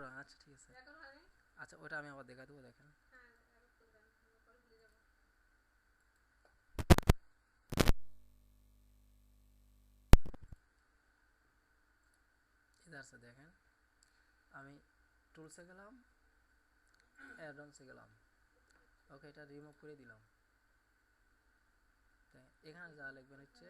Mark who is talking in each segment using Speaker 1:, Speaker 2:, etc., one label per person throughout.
Speaker 1: পুরো আচ্ছা ঠিক আছে। আচ্ছা ওটা আমি আবার দেখা দেবো, দেখেন। ইধার সে দেখেন, আমি টুলসে গেলাম, অ্যাডনসে গেলাম, ওকে এটা রিমুভ করে দিলাম। এখানে যা লিখবেন হচ্ছে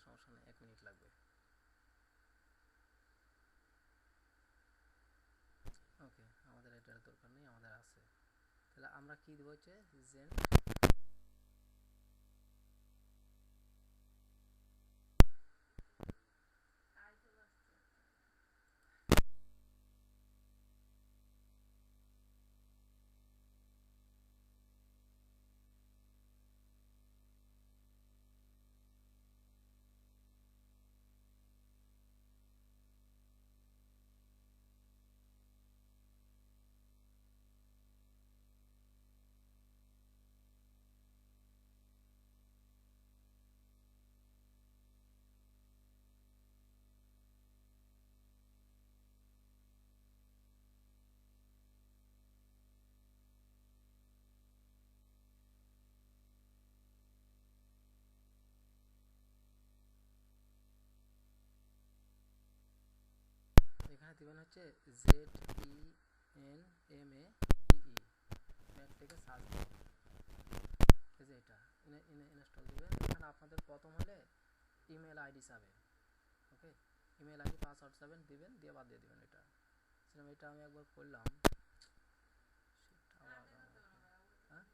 Speaker 1: সমস্যা নেই, 1 মিনিট লাগবে। ওকে আমাদের এটার দরকার নেই, আমাদের আছে। তাহলে আমরা কি দেবো হচ্ছে জেন এখানে দিবেন হচ্ছে ZENMAEE, ম্যাট থেকে সার্চ দিবেন, এই যে এটা ইনস্টল দিবেন। এখানে আপনাদের প্রথম হলে ইমেল আইডি চাবে, ওকে ইমেল আইডি পাসওয়ার্ড চাবেন, দিবেন, দিয়ে বাদ দিয়ে দিবেন। এটা সেরকম এটা আমি একবার করলাম, হ্যাঁ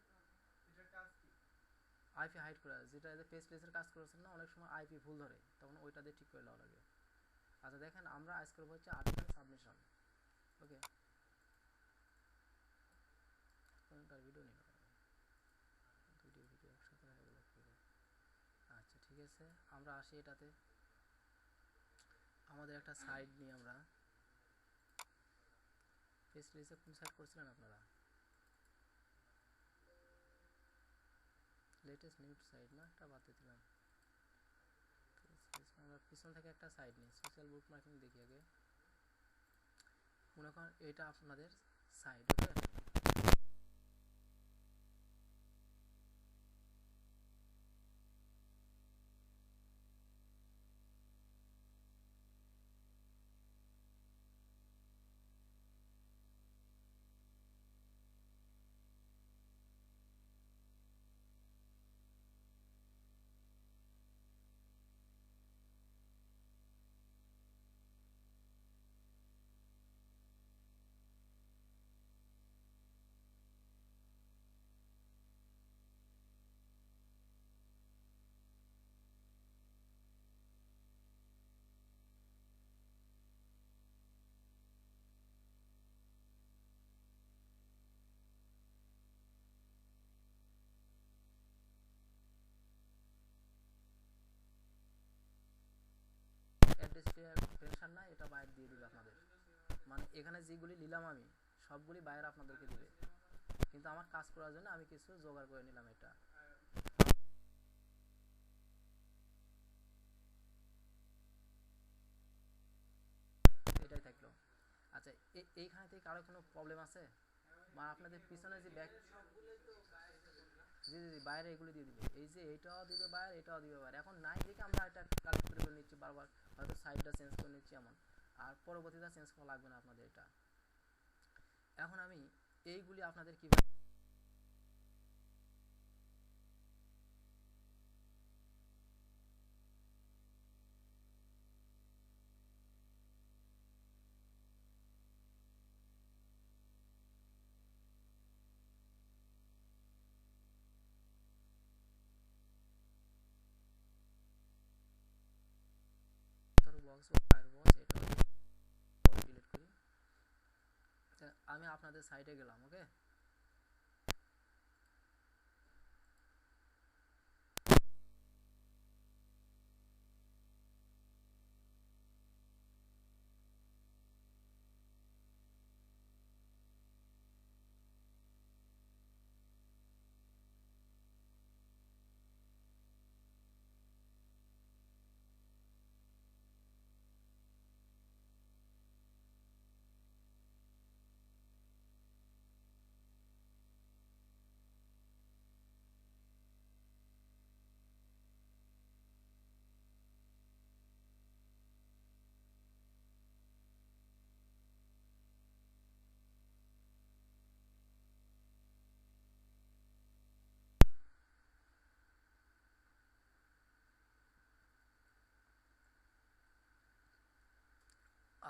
Speaker 1: আইপি হাইড করা, যেটা পেজ প্লেসের কাজ করেছেন না, অনেক সময় আইপি ভুল ধরে, তখন ওইটা দিয়ে ঠিক করে নেওয়া লাগে। আচ্ছা দেখেন আমরা আজ করবো হচ্ছে আর্টিকেল সাবমিশন, ওকে কোনটার ভিডিও নিলাম, ভিডিও একসাথে হয়ে গেল। আচ্ছা ঠিক আছে, আমরা আসি এটাতে। আমাদের একটা সাইট নিয়ে আমরা পেজ প্লেসে কোন সাইট করছিলেন আপনারা, লেটেস্ট নিউজ সাইট না, একটা বাদ দিলাম। আমরা পিছন থেকে একটা সাইট নিই, সোশ্যাল বুক মার্কিং দেখি আগে। মনে করেন এটা আপনাদের সাইট, ওকে অ্যাড্রেস টেনশন নাই, এটা বাইরে দিয়ে দিবে আপনাদের। মানে এখানে যেগুলি নিলাম আমি সবগুলি বাইরে আপনাদেরকে দিবে, কিন্তু আমার কাজ করার জন্য আমি কিছু জোগাড় করে নিলাম। এটা এটাই থাকলো। আচ্ছা এইখানে থেকে কারো কোনো প্রবলেম আছে, বা আপনাদের পিছনে যে ব্যাক, জি জি বাইরে এগুলো দিয়ে দিবে, এই যে এটাও দিবে বাইরে, এটাও দিবে বাইরে। এখন নাই দেখে আমরা এটা কালেক্ট করে নিচ্ছি বারবার, হয়তো সাইডটা চেঞ্জ করে নিচ্ছি এমন, আর পরবর্তীতে চেঞ্জ করা লাগবে না আপনাদের এটা। এখন আমি এইগুলি আপনাদের কি বক্স ফায়ারবক্স, এটা ডিলিট করি। আমি আপনাদের সাইটে গেলাম, ওকে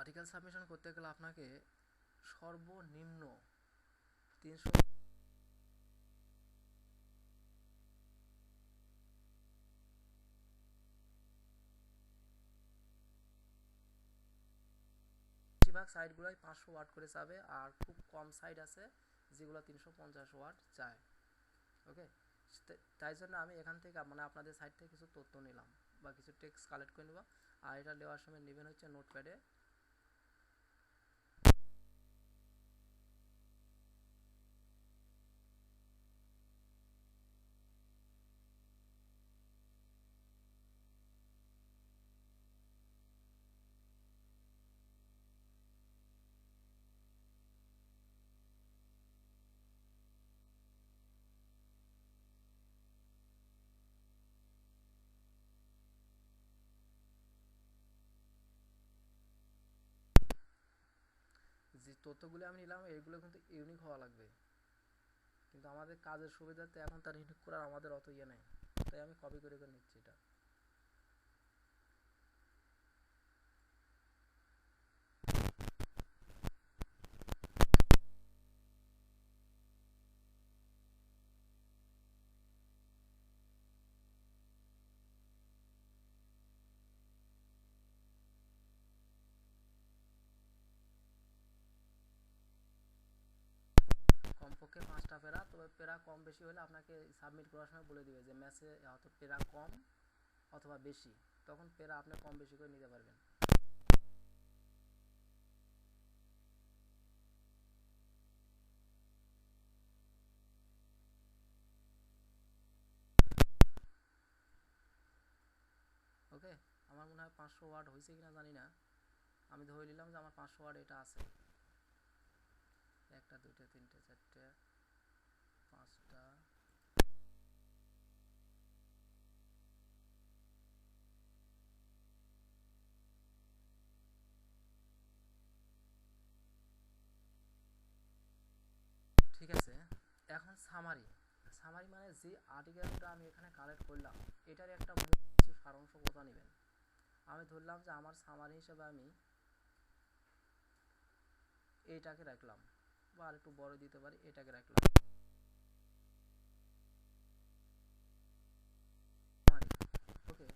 Speaker 1: আর্টিকেল সাবমিশন করতে গেলে আপনাকে সর্বনিম্ন 300 বেশিরভাগ সাইটগুলোই 500 ওয়াট করে চাবে, আর খুব কম সাইট আছে যেগুলো 350 ওয়াট চায়। ওকে, তাই জন্য আমি এখান থেকে মানে আপনাদের সাইট থেকে কিছু তথ্য নিলাম বা কিছু টেক্সট কালেক্ট করে নেব। আর এটা নেওয়ার সময় নেবেন হচ্ছে নোটপ্যাডে যে তথ্যগুলো আমি নিলাম এইগুলো কিন্তু ইউনিক হওয়া লাগবে, কিন্তু আমাদের কাজের সুবিধাতে এখন তার ইউনিক করার আমাদের অত ইয়ে নেই, তাই আমি কপি করে করে নিচ্ছি এটা। কমপক্ষে 5টা প্যারা, তবে প্যারা কম বেশি হলে আপনাকে সাবমিট করার সময় বলে দিবে যে ম্যাচে হয়তো প্যারা কম অথবা বেশি, তখন প্যারা আপনি কম বেশি করে নিতে পারবেন। ওকে, আমার মনে হয় 500 ওয়াট হয়েছে কিনা জানি না, আমি ধরে নিলাম যে আমার 500 ওয়াট এটা আছে। 1টা 2টা 3টে 4টে 5টা। ঠিক আছে, এখন সামারি। সামারি মানে যে আর্টিকেলটা আমি এখানে কালেক্ট করলাম এটার একটা কিছু সারাংশ কথা নেবেন। আমি ধরলাম যে আমার সামারি হিসেবে আমি এইটাকে রাখলাম, বা আর একটু বড় দিতে পারি, এটাকে রাখলাম। ওকে,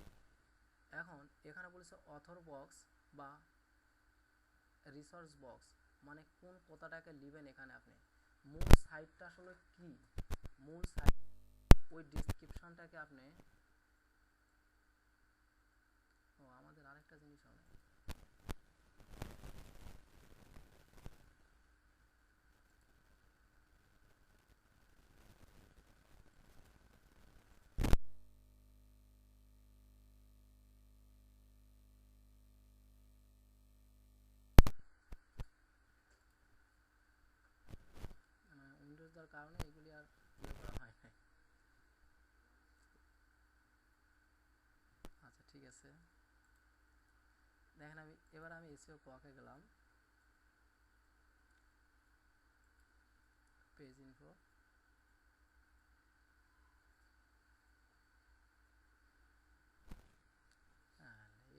Speaker 1: এখন এখানে বলেছে অথর বক্স বা রিসোর্স বক্স, মানে কোন কথাটাকে নেবেন এখানে আপনি। মূল সাইটটা আসলে কি, মূল সাইট ওই ডিসক্রিপশনটাকে আপনি। ও আমাদের আরেকটা জিনিস হবে, উইন্ডোজ দেওয়ার কারণে এগুলি আর ইয়ে করা হয় না। আচ্ছা ঠিক আছে, দেখেন আমি এসইও কোয়াকে গেলাম, পেজ ইনফো,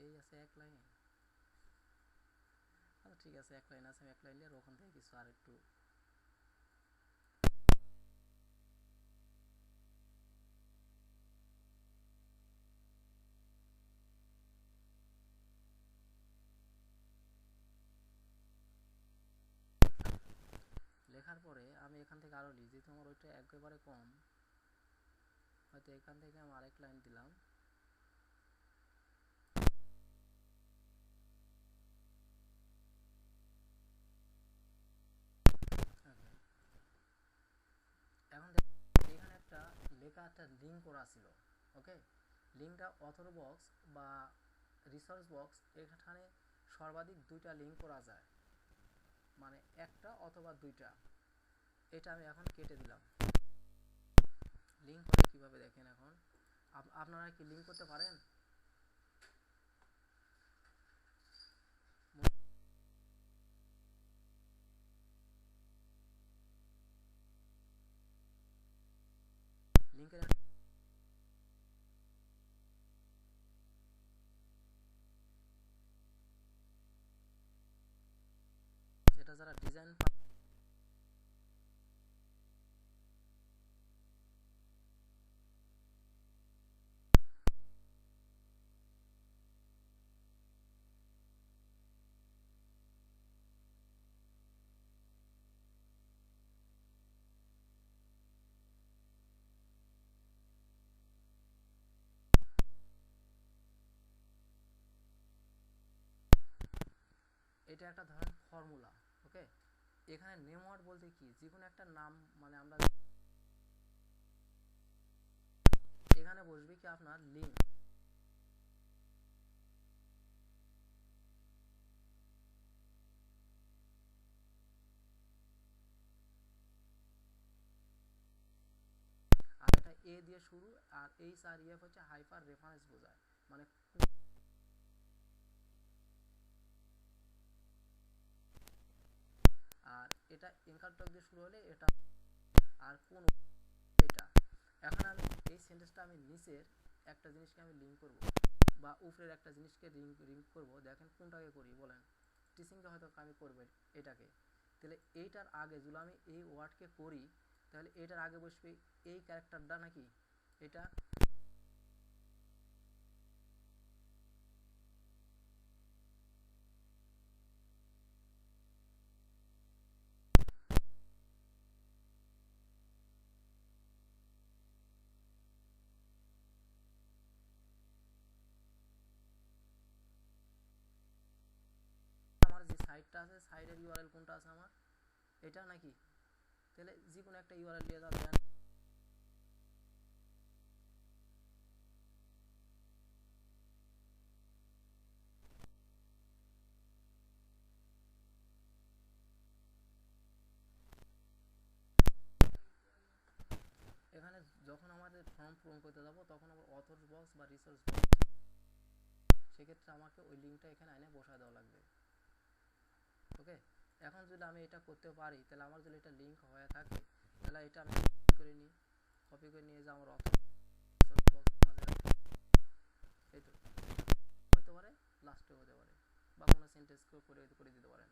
Speaker 1: এই আছে এক লাইন। আচ্ছা ঠিক আছে, এক লাইন আছে, আমি এক লাইন নিয়ে ওখান থেকে কিছু আর একটু লেখার পরে আমি এখান থেকে আরও লিখি, যেহেতু আমার ওইটা একেবারে কম, হয়তো এখান থেকে আমি আরেক লাইন দিলাম। এখন এখানে একটা লেখা একটা লিঙ্ক করা ছিল। ওকে, লিঙ্কটা অথর বক্স বা রিসোর্স বক্স, এখানে সর্বাধিক 2টা লিঙ্ক করা যায়, মানে একটা অথবা 2টা। এটা আমি এখন কেটে দিলাম। লিঙ্ক করে কিভাবে দেখেন, এখন আপনারা কি লিঙ্ক করতে পারেন? লিঙ্কের ডিজাইন এটা একটা ধরেন ফর্মুলা। ওকে, এখানে নেম ওয়ার্ড বলতে কি, যে কোনো একটা নাম, মানে আমরা এখানে বসবে কি আপনার লিঙ্ক, আর এটা এ দিয়ে শুরু, আর এইচ আর ইএফ হচ্ছে হাইপার রেফারেন্স বোঝায়, মানে আর এটা এনকারটক দিয়ে শুরু হলে এটা, আর কোন এটা। এখন আমি এই সেন্টেন্সটা আমি নিচের একটা জিনিসকে আমি লিঙ্ক করব, বা উপরের একটা জিনিসকে লিঙ্ক করব। দেখেন কোনটাকে করি বলেন, টিচিংকে হয়তো আমি করবো এটাকে, তাহলে এইটার আগে যদি আমি এই ওয়ার্ডকে করি, তাহলে এটার আগে বসবে এই ক্যারেক্টারটা নাকি এটা। আমার যে সাইটটা আছে, সাইটের ইউআরএল কোনটা আছে আমার, এটা নাকি, তাহলে যে কোনো একটা ইউআরএল দিয়ে দেন। এখানে যখন আমাদের ফর্ম পূরণ করতে যাব, তখন আমার অথর্স বক্স বা রিসোর্স বক্স, সেক্ষেত্রে আমাকে ওই লিঙ্কটা এখানে এনে বসায় দেওয়া লাগবে। ওকে, এখন যদি আমি এটা করতে পারি, তাহলে আমার যদি এটা লিঙ্ক হয়ে থাকে, তাহলে এটা আমি কপি করে নিয়ে যে আমার অথর বক্স মাঝে, এই তো হতে পারে, লাস্টে হতে পারে, বা কোনো সেন্টেন্স করে দিতে পারেন।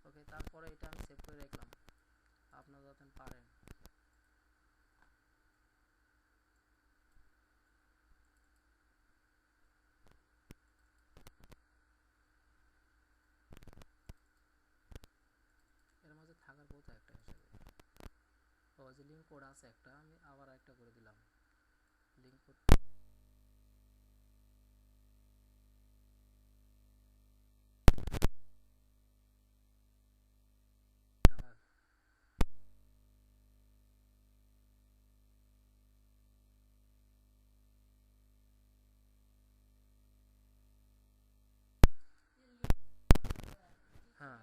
Speaker 1: ওকে, তারপরে এটা আমি সেভ করে রাখলাম, আপনারা যাতে পারেন। এর মাঝে থাকার কথা একটা হিসেবে, ও যে লিঙ্ক কোড আছে একটা, আমি আবার একটা করে দিলাম লিঙ্ক কোড। হ্যাঁ,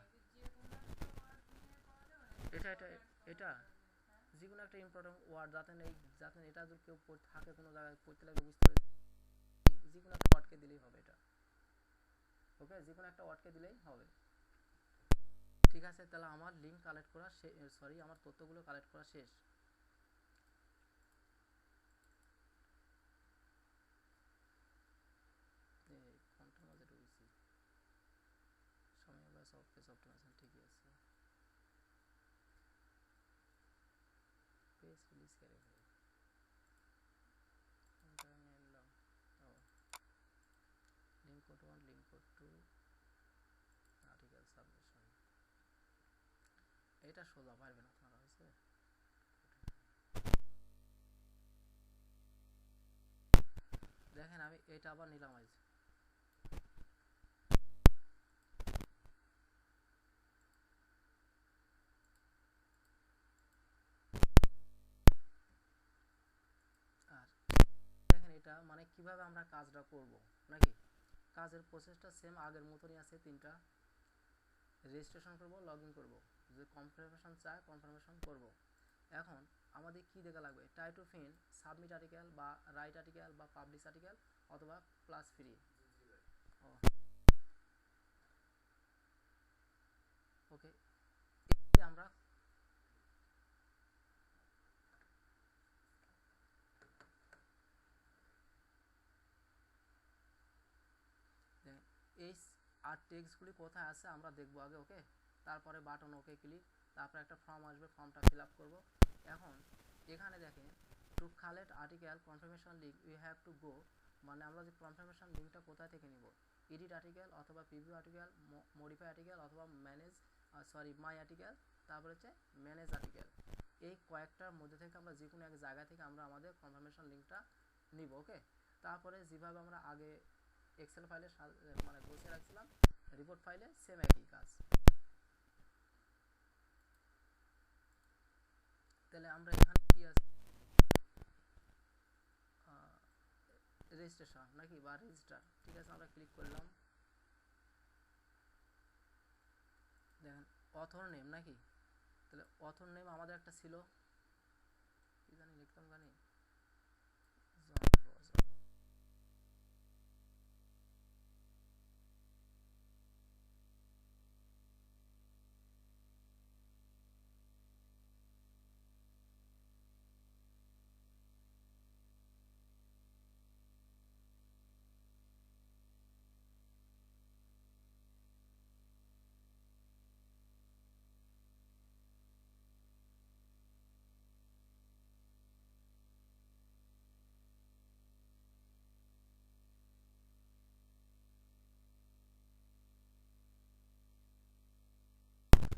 Speaker 1: এটা এটা এটা যে কোনো একটা ইম্পর্টেন্ট ওয়ার্ড, যাতে এটা যদি কেউ থাকে কোনো জায়গায় পড়তে লাগলে বুঝতে পারে, যে কোনো একটা ওয়ার্ডকে দিলেই হবে এটা। ওকে, যে কোনো একটা ওয়ার্ডকে দিলেই হবে। ঠিক আছে, তাহলে আমার লিঙ্ক কালেক্ট করা সরি, আমার তথ্যগুলো কালেক্ট করা শেষ। কোনটার মাঝে ঢুকেছি, সময় বা সফটওয়্যার ঠিকই আছে, পেজ রিলিজ করে ভাই, কোনটা আমি নিলাম, ও link code 1, link code 2, article submission. এটা সোজা পারবেন আপনারা, হয়েছে। দেখেন আমি এটা আবার নিলাম আজ, আর দেখেন এটা মানে কিভাবে আমরা কাজটা করব নাকি, কাজের প্রসেসটা সেম আগের মতনই আছে। তিনটা রেজিস্ট্রেশন করব, লগ ইন করবো, যে কনফার্মেশন চায় কনফার্মেশন করব। এখন আমাদের কি দেখা লাগবে, ট্রাই টু ফিন সাবমিট আর্টিকেল, বা রাইট আর্টিকেল, বা পাবলিশ আর্টিকেল, অথবা প্লাস ফ্রি। ও ওকে, আমরা এই আর টেক্সটগুলি কোথায় আছে আমরা দেখবো আগে। ওকে, তারপরে বাটন ওকে ক্লিক, তারপরে একটা ফর্ম আসবে, ফর্মটা ফিল আপ করবো। এখন এখানে দেখেন to collect article confirmation link you have to go, মানে আমরা যে কনফার্মেশন লিঙ্কটা কোথা থেকে নিব, এডিট আর্টিকেল অথবা প্রিভিউ আর্টিকেল, মডিফাই আর্টিকেল অথবা মাই আর্টিকেল, তারপরে হচ্ছে ম্যানেজ আর্টিকেল। এই কয়েকটার মধ্যে থেকে আমরা যে কোনো এক জায়গা থেকে আমরা আমাদের কনফার্মেশন লিঙ্কটা নিব। ওকে, তারপরে যেভাবে আমরা আগে এক্সেল ফাইলে মানে বসে রাখছিলাম, রিপোর্ট ফাইলে সেম একই কাজ। তাহলে আমরা এখানে কি আছে, রেজিস্ট্রেশন নাকি বা রেজিস্টার, ঠিক আছে, আমরা ক্লিক করলাম। দেখেন অথর নেম নাকি, তাহলে অথর নেম আমাদের একটা ছিল, কি জানি লিখতাম জানি,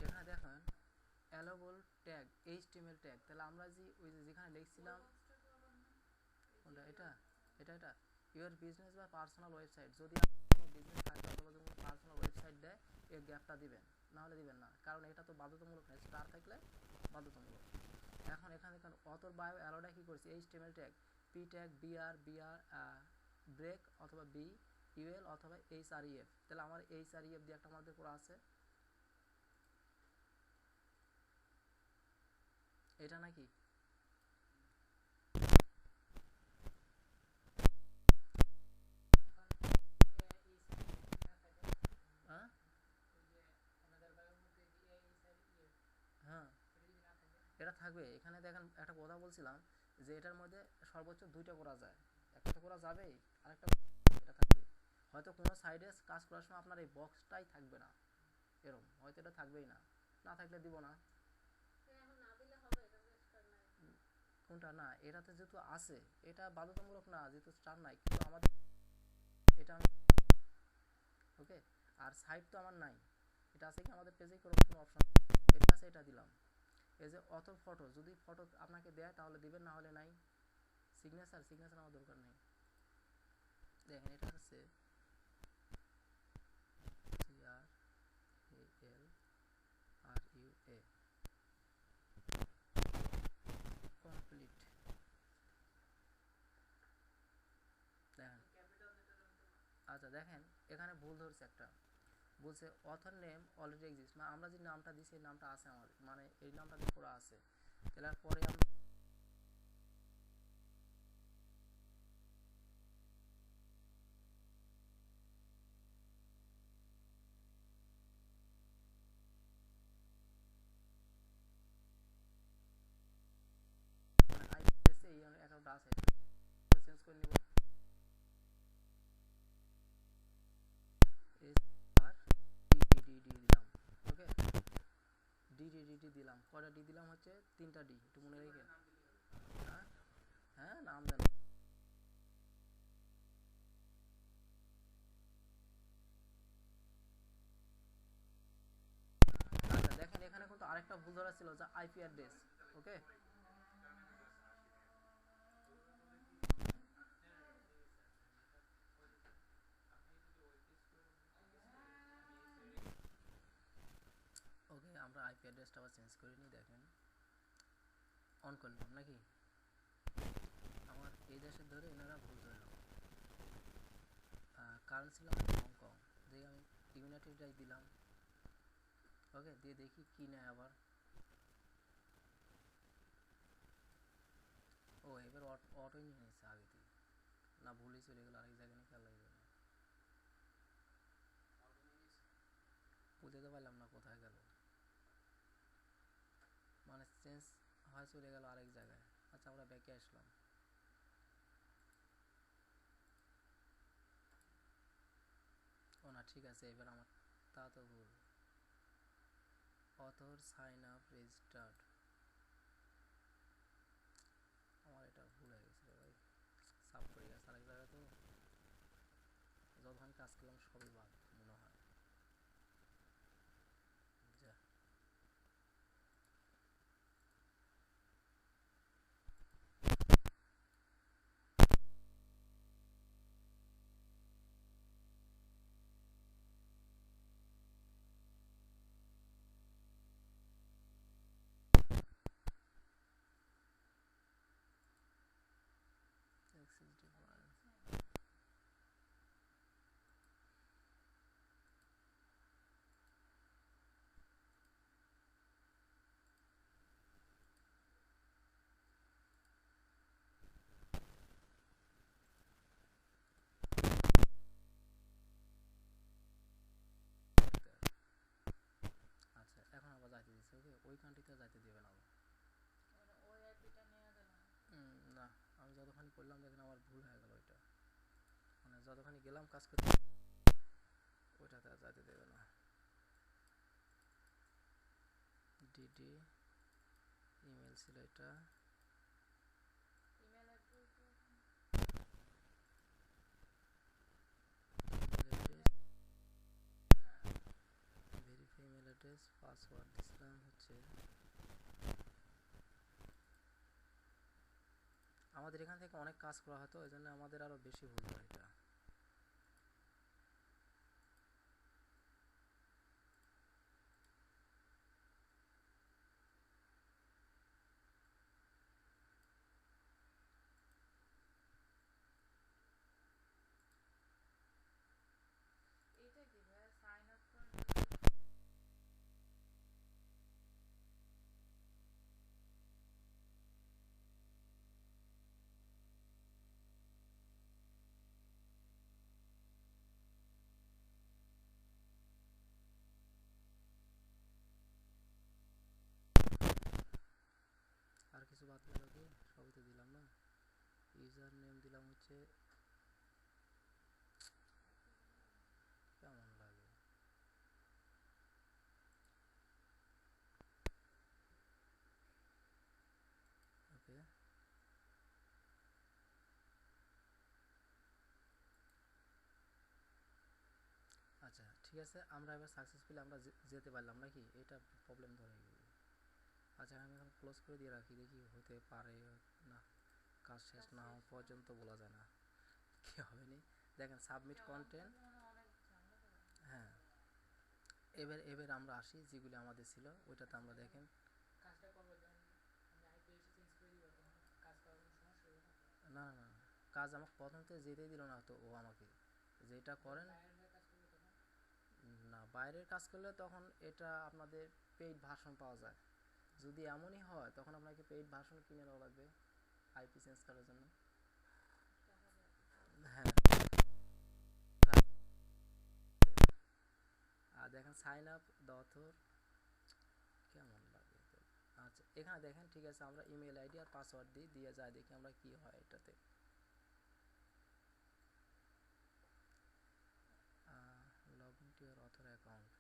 Speaker 1: এখানে দেখেন অ্যালোবল ট্যাগ এইচটিএমএল ট্যাগ, তাহলে আমরা যে ওই যে যেখানে লিখছিলাম, কোনটা এটা, এটা ইউর বিজনেস বা পার্সোনাল ওয়েবসাইট, যদি কোনো বিজনেস থাকে অথবা যদি পার্সোনাল ওয়েবসাইট দেয়, এর গ্যাপটা দিবেন, নাহলে দিবেন না, কারণ এটা তো বাধ্যতামূলক নয়, স্টার থাকলে বাধ্যতামূলক। এখন এখানে অথর বায়ো অ্যালোটা কি করছি, HTML tag, P tag, BR break অথবা বি ইউএল অথবা এইচআরইএফ, তাহলে আমার এইচআরইএফ দিয়ে একটা আমাদের করা আছে, এটা নাকি হ্যাঁ হ্যাঁ এটা থাকবে। এখানে দেখেন একটা কথা বলছিলাম যে এটার মধ্যে সর্বোচ্চ দুইটা করা যায়, একটা তো করা যাবেই, আরেকটা এটা থাকবে। হয়তো কোনো সাইডে কাজ করার সময় আপনার এই বক্সটাই থাকবে না, এরকম হয়তো এটা থাকবেই না, না থাকলে দিব না। কোনটা না, এটাতে যেহেতু আছে, এটা বাধ্যতামূলক না, যেহেতু স্টার নাই, কিন্তু আমাদের এটা ওকে। আর সাইড তো আমার নাই, এটা আছে কি আমাদের পেজে কোনো অপশন, এটা আছে, এটা দিলাম। এই যে অত ফটো, যদি ফটো আপনাকে দেয় তাহলে দিবেন, না হলে নাই। সিগনেচার আমার দরকার নেই। দেখেন এটা হচ্ছে CRALRUA কমপ্লিট। দেখেন আচ্ছা, দেখেন এখানে ভুল ধরছে একটা, বলছে অথর নেম অলরেডি এক্সিস্ট, মানে আমরা যে নামটা দিছি এই নামটা আছে আমার, মানে এই নামটা দিয়ে করা আছে, তাহলে পরে আমরা আইপিএসে এই অ্যাকাউন্ট আছে, চেঞ্জ করে নিব, SRDDD দিলাম। ওকে, ডিডিডিডি দিলাম, কয়টা ডি দিলাম হচ্ছে 3টা ডি, একটু মনে রেখে। হ্যাঁ হ্যাঁ নাম দেন। আচ্ছা দেখেন এখানে কিন্তু আরেকটা ভুল ধরা ছিল, যা আইপি অ্যাড্রেস। ওকে, ওকে আমরা আইপি অ্যাড্রেসটা আবার চেঞ্জ করে নিই। দেখেন অন করলাম নাকি, আমার এই দেশের ধরে এনারা ভুল ধরলাম, কারণ ছিল আমার হংকং, দিয়ে আমি ইউনাইটেডটাই দিলাম। ওকে, দিয়ে দেখি কি নেয় আবার। ও এবার অটোই নিয়ে নিচ্ছে আগে থেকে, না ভুলই চলে গেলো আরেক জায়গায়, নিয়ে খেয়াল লাগবে না, বুঝতে পারলাম না কোথায় গেল, মানে চেঞ্জ হয় চলে গেল আরেক জায়গায়। আচ্ছা আমরা ব্যাকে আসলাম। ও না ঠিক আছে, এবার আমার তা তো ভুল, অথর সাইন আপ রেজিস্টার্ড, আমার এটা ভুল হয়ে গেছে ভাই, সাব করে গেছে আরেক জায়গায়, তো যতক্ষণ কাজ করলাম সবই বাদ মনে হয়। যা আচ্ছা, এখন আবার যাইতে দিচ্ছে, ওকে ওই কান্ট্রিতে যাইতে দেবে না, না আমি যতখানি করলাম দেখেন আমার ভুল হয়ে গেল, ওইটা মানে যতখানি গেলাম কাজ করতে ওইটাতে আর যাইতে দেবে না। ডিডি ইমেল ছিল এটা, ভেরিফাই ইমেল অ্যাড্রেস, পাসওয়ার্ড দিছিলাম হচ্ছে, আমাদের এখান থেকে অনেক কাজ করা হতো ওই জন্য আমাদের আরো বেশি ভুল হয় এটা। আর কিছু বাদ গেল কি, সবই তো দিলাম না। ইউজার নেম দিলাম হচ্ছে, কেমন লাগে, ওকে আচ্ছা ঠিক আছে, আমরা এবার সাকসেসফুলি আমরা যেতে পারলাম নাকি, এটা প্রবলেম ধরে গেল। আচ্ছা আমি এখন ক্লোজ করে দিয়ে রাখি, দেখি হতে পারে না, কাজ শেষ না হওয়া পর্যন্ত বলা যায় না কি হবে নি। দেখেন সাবমিট কন্টেন্ট, হ্যাঁ এবার এবার আমরা আসি যেগুলি আমাদের ছিল ওইটাতে আমরা দেখেন, না না না কাজ আমাকে প্রথম থেকে যেতেই দিল না তো, ও আমাকে যেটা করেন, না বাইরের কাজ করলে তখন এটা আপনাদের পেইড ভার্সন পাওয়া যায়, যদি এমনই হয় তখন আপনাকে পেইড ভার্সন কিনে নেওয়া লাগবে আইপি চেঞ্জ করার জন্য। হ্যাঁ আর দেখেন সাইন আপ দ্য অথর, কেমন লাগে তো। আচ্ছা এখানে দেখেন ঠিক আছে, আমরা ইমেল আইডি আর পাসওয়ার্ড দিই, দিয়ে যাই দেখি আমরা কি হয় এটাতে। Log in to your author account,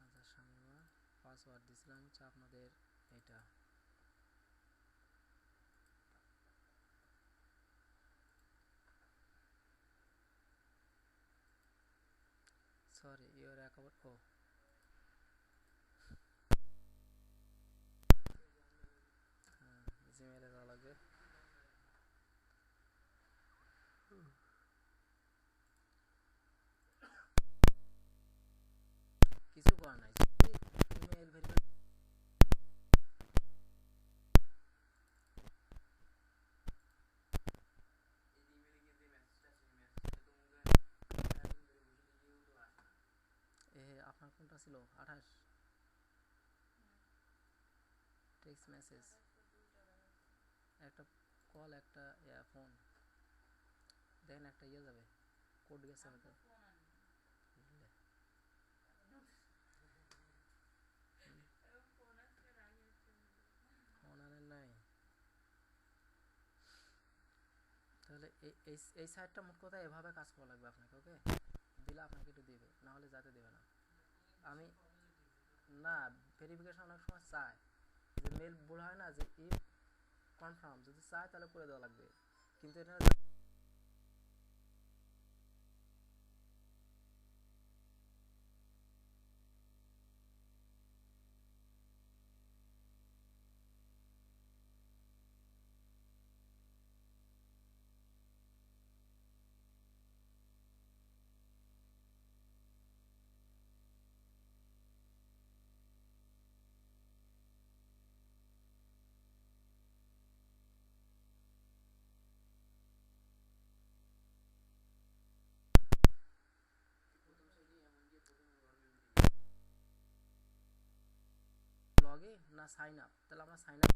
Speaker 1: আচ্ছা শামিমা, পাসওয়ার্ড দিছিলাম হচ্ছে আপনাদের এটা, সরি ইউর অ্যাকাউন্ট, ও হ্যাঁ জিমেলে যাওয়া লাগবে, কিছু করার নাই, ইমেল ভেরিফাই, আপনার কোনটা ছিল 28 টেক্সট মেসেজ, একটা কল একটা ফোন, দেখেন একটা ইয়ে যাবে, কোড গেছে হয়তো, ফোন আনেন নাই, এই সাইডটা মোট কথা এভাবে কাজ করা লাগবে আপনাকে। ওকে, দিলে আপনাকে একটু দেবে, না হলে যাতে দেবে না। আমি না, ভেরিফিকেশন অনেক সময় চায় যে মেল ভুল হয় না, যে ইফ কনফার্ম যদি চায় তাহলে করে দেওয়া লাগবে, কিন্তু এটা লগে না সাইন আপ, তাহলে আমরা সাইন আপ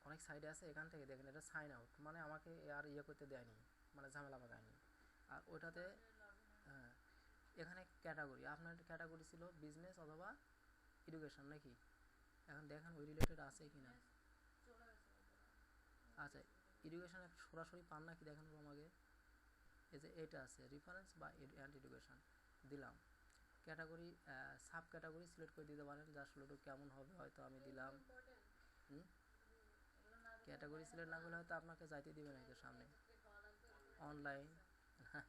Speaker 1: অনেক সাইডে আছে, এখান থেকে দেখেন এটা সাইন আউট, মানে আমাকে আর ইয়ে করতে দেয়নি, মানে ঝামেলা পাকায়নি। আর ওইটাতে হ্যাঁ, এখানে ক্যাটাগরি, আপনার ক্যাটাগরি ছিল বিজনেস অথবা এডুকেশন নাকি, এখন দেখেন ওই রিলেটেড আছে কিনা। আচ্ছা, এডুকেশন সরাসরি পান নাকি দেখেন তো আমাকে। এই যে এটা আছে রেফারেন্স বা অ্যান্ড এডুকেশন, দিলাম। ক্যাটাগরি সাব ক্যাটাগরি সিলেক্ট করে দিতে পারেন, যা আসলে কেমন হবে হয়তো আমি দিলাম। ক্যাটাগরি সিলেক্ট না করলে হয়তো আপনাকে যাইতে দিবে না এদের সামনে। অনলাইন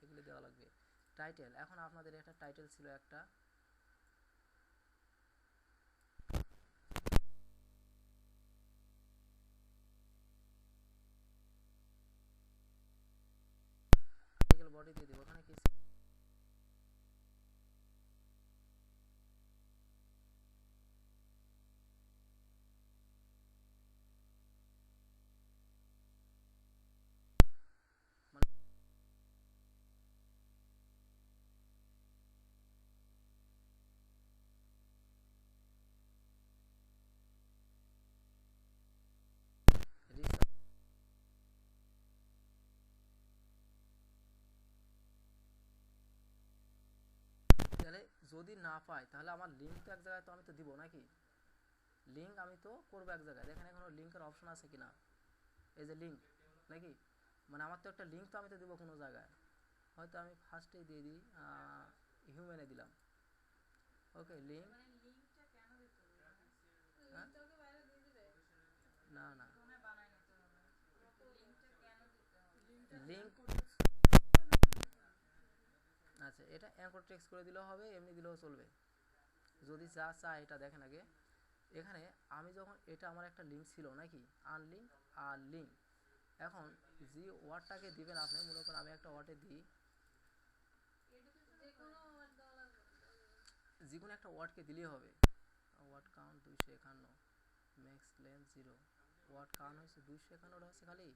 Speaker 1: এগুলো দেওয়া লাগবে। টাইটেল, এখন আপনাদের একটা টাইটেল ছিল একটা, আর্টিকেল বডি দিয়ে দেবো, ওখানে কি মানে তাহলে যদি না পাই তাহলে আমার লিঙ্ক তো এক জায়গায়, তো আমি তো দিব নাকি, লিঙ্ক আমি তো করবো এক জায়গায়। দেখেন এখানে লিঙ্কের অপশন আছে কিনা, এই যে লিঙ্ক নাকি, মানে আমার তো একটা লিঙ্ক তো আমি তো দিব কোনো জায়গায়, হয়তো আমি ফার্স্টেই দিয়ে দিই হিউম্যানে দিলাম। ওকে, লিঙ্ক না না লিঙ্ক, আচ্ছা এটা অ্যাঙ্কর টেক্সট করে দিলেও হবে, এমনি দিলেও চলবে, যদি যা চায় এটা দেখেন আগে। এখানে আমি যখন, এটা আমার একটা লিঙ্ক ছিল নাকি, আনলিঙ্ক আর লিঙ্ক, এখন যে ওয়ার্ডটাকে দিবেন আপনি, মনে করেন আমি একটা ওয়ার্ডে দিই, যে কোনো একটা ওয়ার্ডকে দিলেই হবে। Word count 251, max length 0, word count হচ্ছে 251, হচ্ছে খালি।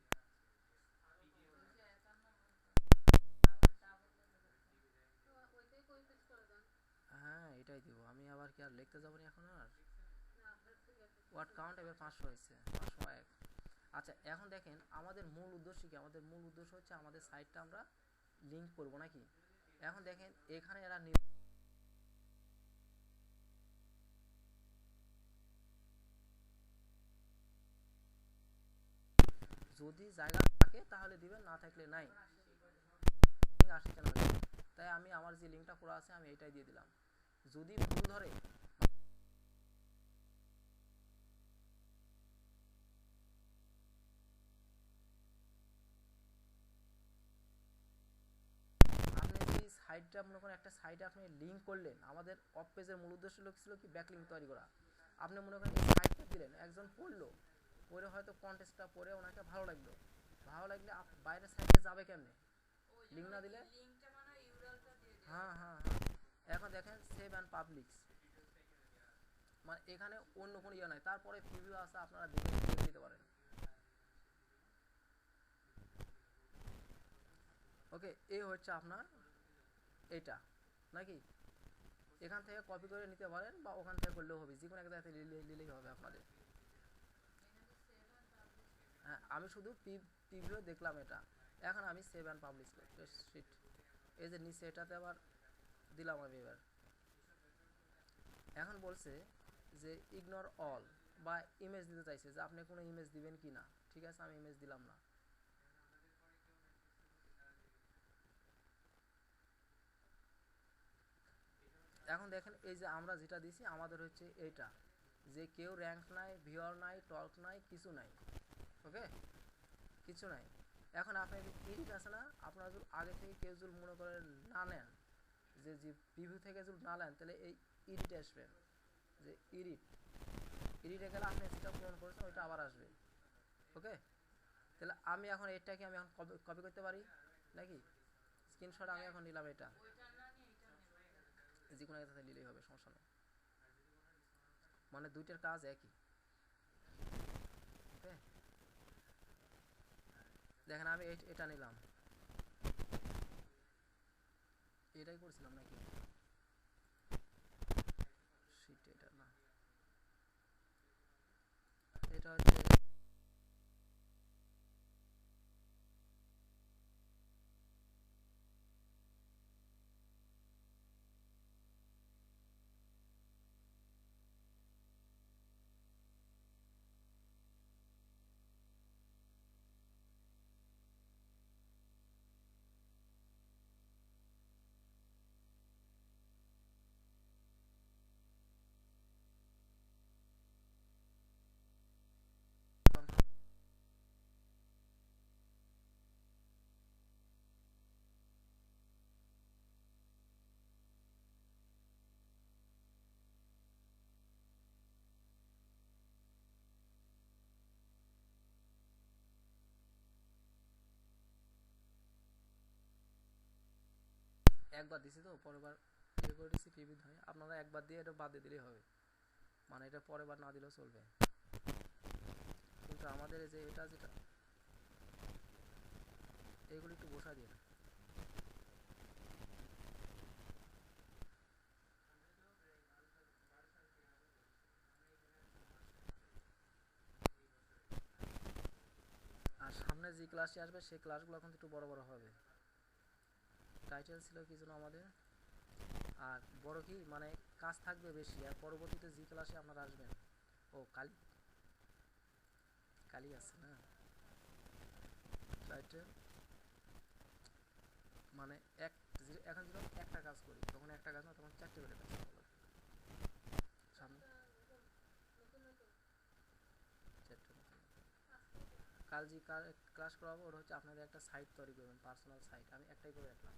Speaker 1: হ্যাঁ এটাই দিব আমি, আবার কি আর লিখতে যাবো না এখন আর। ওয়ার্ড কাউন্ট এবার 500 হয়েছে, 501। আচ্ছা এখন দেখেন আমাদের মূল উদ্দেশ্য কি, আমাদের মূল উদ্দেশ্য হচ্ছে আমাদের সাইটটা আমরা লিঙ্ক করব নাকি। এখন দেখেন এখানে এরা যদি জায়গা থাকে তাহলে দিবেন, না থাকলে নাই, লিঙ্ক আসছে না। তাই আমি আমার যে লিঙ্কটা করা আছে আমি এটাই দিয়ে দিলাম। যদি ভুল ধরে, আপনি যদি সাইটটা মনে করেন একটা সাইটে আপনি লিঙ্ক করলেন, আমাদের অফ পেজের মূল উদ্দেশ্য ছিল কি ব্যাকলিঙ্ক তৈরি করা। আপনি মনে করেন সাইটটা দিলেন, একজন পড়লো, পড়ে হয়তো কন্টেস্টটা পড়ে ওনাকে ভালো লাগলো, ভালো লাগলে বাইরের সাইটে যাবে কেমনে, লিঙ্ক না দিলে দেখেন সেভ অ্যান্ড পাবলিশ, মানে এখানে অন্য কোনো ইয়ে নাই, তারপরে প্রিভিউ আছে, আপনারা দেখে নিতে পারেন। ওকে, এই হচ্ছে আপনার এটা নাকি, এখান থেকে কপি করে নিতে পারেন বা ওখান থেকে করলেও হবে, যে কোনো এক জায়গাতে নিলেই হবে আপনাদের। হ্যাঁ, আমি শুধু প্রিভিউ দেখলাম এটা, এখন আমি সেভ অ্যান্ড পাবলিশ শিট, এই যে নিচে এটাতে আবার দিলাম আমি এবার। এখন বলছে যে ইগনোর অল, বা ইমেজ দিতে চাইছে যে আপনি কোনো ইমেজ দিবেন কি না, ঠিক আছে আমি ইমেজ দিলাম না। এখন দেখেন এই যে আমরা যেটা দিছি আমাদের হচ্ছে এইটা, যে কেউ র্যাঙ্ক নাই, ভিওর নাই, টক নাই, কিছু নাই। ওকে, কিছু নাই। এখন আপনার এডিট আছে না, আপনারা যদি আগে থেকে কেউ যদি মনে করেন না নেন, যে প্রিভিউ থেকে যদি না নেন, তাহলে এই এডিটে আসবেন, যে এডিটে গেলে আপনি যেটা পূরণ করেছেন ওইটা আবার আসবে। ওকে, তাহলে আমি এখন এটাকে আমি এখন কপি করতে পারি নাকি, স্ক্রিনশট আমি এখন নিলাম, এটা যে কোনো জায়গাতে নিলেই হবে, সমস্যা নেই, মানে দুইটার কাজ একই। ওকে, দেখেন আমি এটা নিলাম, এটাই করছিলাম নাকি, শিট এটা না, এটা হচ্ছে একবার দিছি তো, পরেরবার ইয়ে করে দিচ্ছি প্রিভিউ হয়, আপনারা একবার দিয়ে এটা বাদ দিয়ে দিলেই হবে, মানে এটা পরের বার না দিলেও চলবে। কিন্তু আমাদের এই যে এটা যেটা, এইগুলো একটু বসা দিয়ে, আর সামনে যে ক্লাসটি আসবে সেই ক্লাসগুলো এখন একটু বড় বড় হবে। টাইটেল ছিল কি যেন আমাদের, আর বড় কি মানে কাজ থাকবে বেশি, আর পরবর্তীতে যে ক্লাসে আপনারা আসবেন, ও কালি কালি আছে না, টাইটেল মানে এক, এখন যখন একটা কাজ করি তখন একটা কাজ না, তখন চারটে করে কাজ করা লাগবে। সামনে চারটে মতো। কাল যে ক্লাস করাবো ওটা হচ্ছে আপনাদের একটা সাইট তৈরি করবেন, পার্সোনাল সাইট, আমি একটাই করে রাখলাম,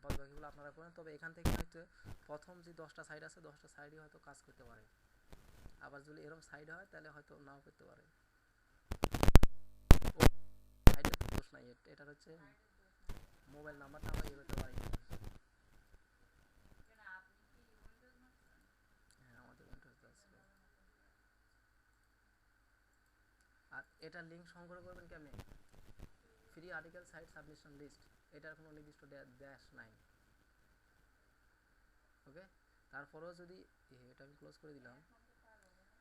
Speaker 1: বাদ বাকিগুলো আপনারা করেন। তবে এখান থেকে হয়তো প্রথম যে 10টা সাইট আছে 10টা সাইডই হয়তো কাজ করতে পারে, আবার যদি এরকম সাইড হয় তাহলে হয়তো নাও করতে পারে। সাইডের দোষ নাই, এটা হচ্ছে মোবাইল নাম্বারটা আমরা ইয়ে করতে পারি না। হ্যাঁ, আমাদের উইন্ডোজ আছে। আর এটার লিঙ্ক সংগ্রহ করবেন কেমনে, free article site submission list, এটার কোনো নির্দিষ্ট ড্যাশ নাই। ওকে, তারপরেও যদি এটা আমি ক্লোজ করে দিলাম,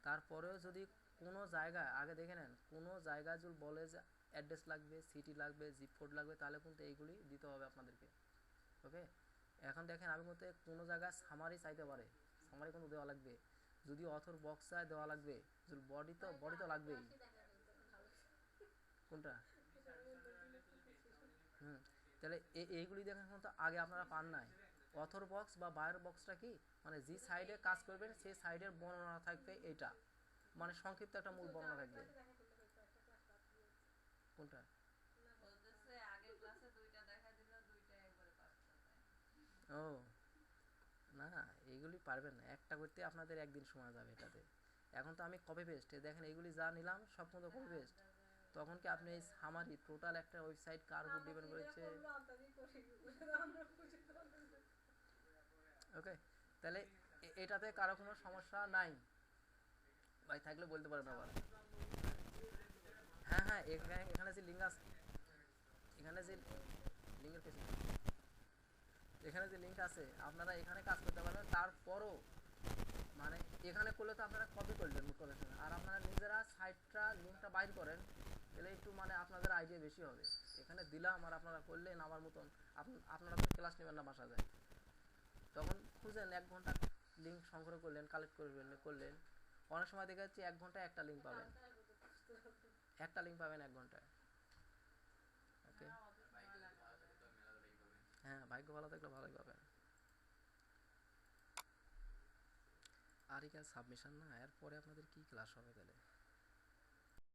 Speaker 1: তারপরেও যদি কোনো জায়গায় আগে দেখে নেন, কোনো জায়গায় যদি বলে যে অ্যাড্রেস লাগবে, সিটি লাগবে, জিপ কোড লাগবে, তাহলে কিন্তু এইগুলি দিতে হবে আপনাদেরকে। ওকে, এখন দেখেন আমি বলতে কোনো জায়গায় সামারি চাইতে পারে, সামারি কিন্তু দেওয়া লাগবে, যদি অথর বক্স চায় দেওয়া লাগবে, যদি বডি তো লাগবেই। কোনটা, হুম, তাহলে এইগুলি দেখেন কিন্তু আগে আপনারা পান নাই। অথর বক্স বা বায়ার বক্সটা কি, মানে যে সাইডে কাজ করবেন সেই সাইডের বর্ণনা থাকবে এইটা, মানে সংক্ষিপ্ত একটা মূল বর্ণনা থাকবে। কোনটা, ও না, এইগুলি পারবেন না, একটা করতে আপনাদের একদিন সময় যাবে এটাতে। এখন তো আমি কপি পেস্ট, দেখেন এইগুলি যা নিলাম সব কিন্তু কপি পেস্ট, তখন কি আপনি এই সামারি টোটাল একটা ওয়েবসাইট কার উপর ডিপেন্ড করেছে। ওকে, তাহলে এটাতে কারো কোনো সমস্যা নাই ভাই? থাকলে বলতে পারেন আবার। হ্যাঁ হ্যাঁ, এখানে এখানে যে লিঙ্ক আছে, এখানে যে লিঙ্কের পেছনে এখানে যে লিঙ্ক আছে আপনারা এখানে কাজ করতে পারবেন। তারপরও মানে এখানে করলে তো আপনারা কপি করলেন মোট কথা, আর আপনারা নিজেরা সাইটটা লিঙ্কটা বাইর করেন, তাহলে একটু মানে আপনাদের আইডিয়া বেশি হবে। এখানে দিলাম আর আপনারা করলেন আমার মতন, আপনারা তো ক্লাস নেবেন না বাসা যায়, তখন খুঁজেন 1 ঘন্টা লিঙ্ক সংগ্রহ করলেন, কালেক্ট করলেন। অনেক সময় দেখা যাচ্ছে 1 ঘন্টায় একটা লিঙ্ক পাবেন, একটা লিঙ্ক পাবেন 1 ঘন্টায়। ওকে, হ্যাঁ ভাগ্য ভালো থাকলে ভালোই পাবেন। আর এখানে সাবমিশন না, এরপরে আপনাদের কি ক্লাস হবে তাহলে?